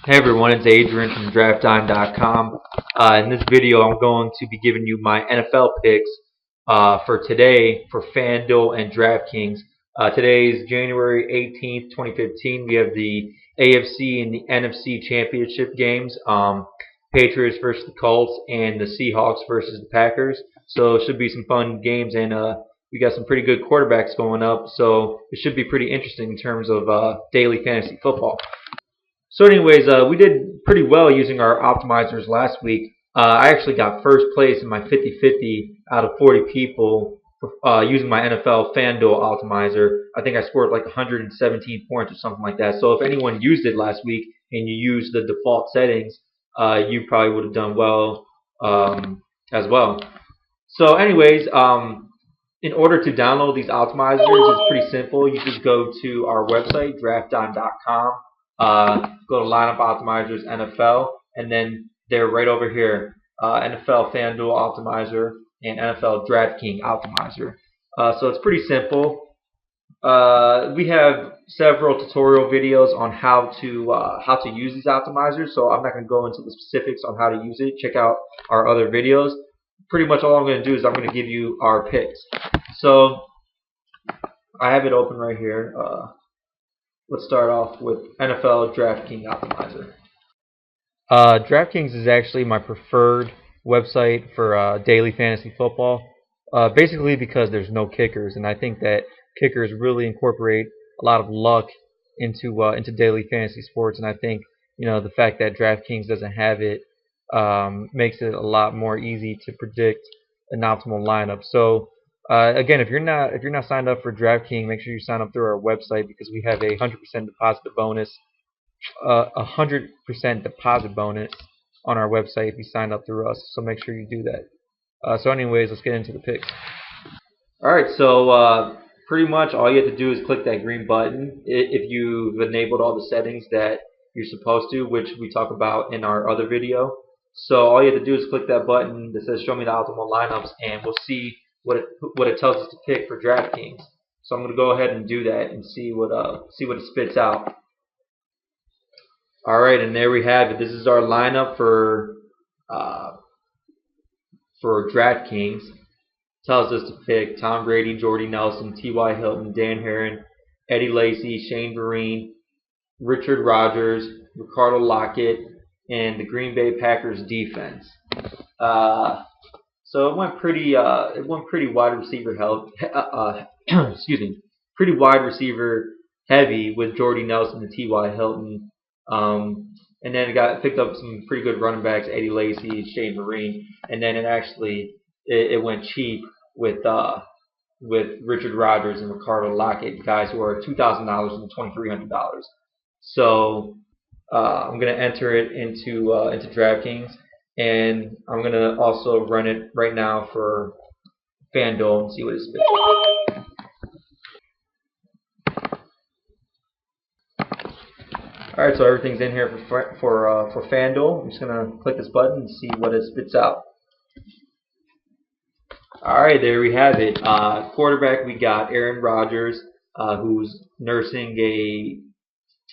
Hey everyone, it's Adrian from DraftDime.com. In this video, I'm going to be giving you my NFL picks for today for FanDuel and DraftKings. Today is January 18th, 2015. We have the AFC and the NFC championship games. Patriots versus the Colts and the Seahawks versus the Packers. So it should be some fun games, and we got some pretty good quarterbacks going up. So it should be pretty interesting in terms of daily fantasy football. So anyways, we did pretty well using our optimizers last week. I actually got first place in my 50-50 out of 40 people using my NFL FanDuel optimizer. I think I scored like 117 points or something like that. So if anyone used it last week and you used the default settings, you probably would have done well as well. So anyways, in order to download these optimizers, it's pretty simple. You just go to our website, DraftDime.com. Go to Lineup Optimizers NFL, and then they're right over here, NFL FanDuel Optimizer and NFL DraftKings Optimizer. So it's pretty simple. We have several tutorial videos on how to use these optimizers, so I'm not going to go into the specifics on how to use it. Check out our other videos. Pretty much all I'm going to do is I'm going to give you our picks. So I have it open right here. Let's start off with NFL DraftKings Optimizer. DraftKings is actually my preferred website for daily fantasy football, basically because there's no kickers, and I think that kickers really incorporate a lot of luck into daily fantasy sports, and I think the fact that DraftKings doesn't have it makes it a lot more easy to predict an optimal lineup. So again, if you're not signed up for DraftKings, make sure you sign up through our website because we have a 100% deposit bonus, on our website if you sign up through us. So make sure you do that. So anyways, let's get into the picks. All right, so pretty much all you have to do is click that green button if you've enabled all the settings that you're supposed to, which we talk about in our other video. So all you have to do is click that button that says "Show me the optimal lineups," and we'll see what it tells us to pick for DraftKings. So I'm going to go ahead and do that and see what it spits out. All right, and there we have it. This is our lineup for DraftKings. Tells us to pick Tom Brady, Jordy Nelson, T.Y. Hilton, Dan Herron, Eddie Lacy, Shane Vereen, Richard Rodgers, Ricardo Lockett, and the Green Bay Packers defense. So it went pretty wide receiver pretty wide receiver heavy with Jordy Nelson and T.Y. Hilton, and then it picked up some pretty good running backs, Eddie Lacy, Shane Vereen, and then it went cheap with Richard Rodgers and Ricardo Lockett, guys who are $2,000 and $2,300. So I'm going to enter it into DraftKings. And I'm going to also run it right now for FanDuel and see what it spits. Alright, so everything's in here for FanDuel. I'm just going to click this button and see what it spits out. Alright, there we have it. Quarterback, we got Aaron Rodgers, who's nursing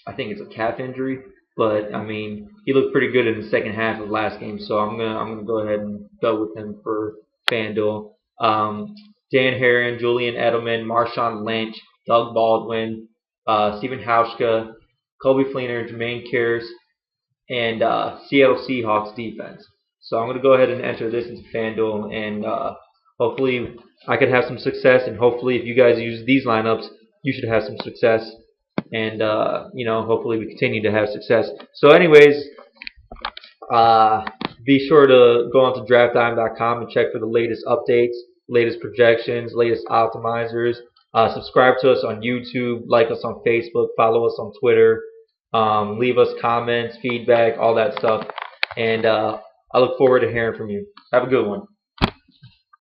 I think it's a calf injury. But I mean, he looked pretty good in the second half of last game, so I'm gonna go ahead and go with him for FanDuel. Dan Herron, Julian Edelman, Marshawn Lynch, Doug Baldwin, Stephen Hauschka, Colby Fleener, Jermaine Kearse, and Seattle Seahawks defense. So I'm gonna go ahead and enter this into FanDuel, and hopefully I can have some success. And hopefully, if you guys use these lineups, you should have some success. And hopefully we continue to have success. So anyways, be sure to go onto DraftDime.com and check for the latest updates, latest projections, latest optimizers. Subscribe to us on YouTube, like us on Facebook, follow us on Twitter, leave us comments, feedback, all that stuff. And I look forward to hearing from you. Have a good one.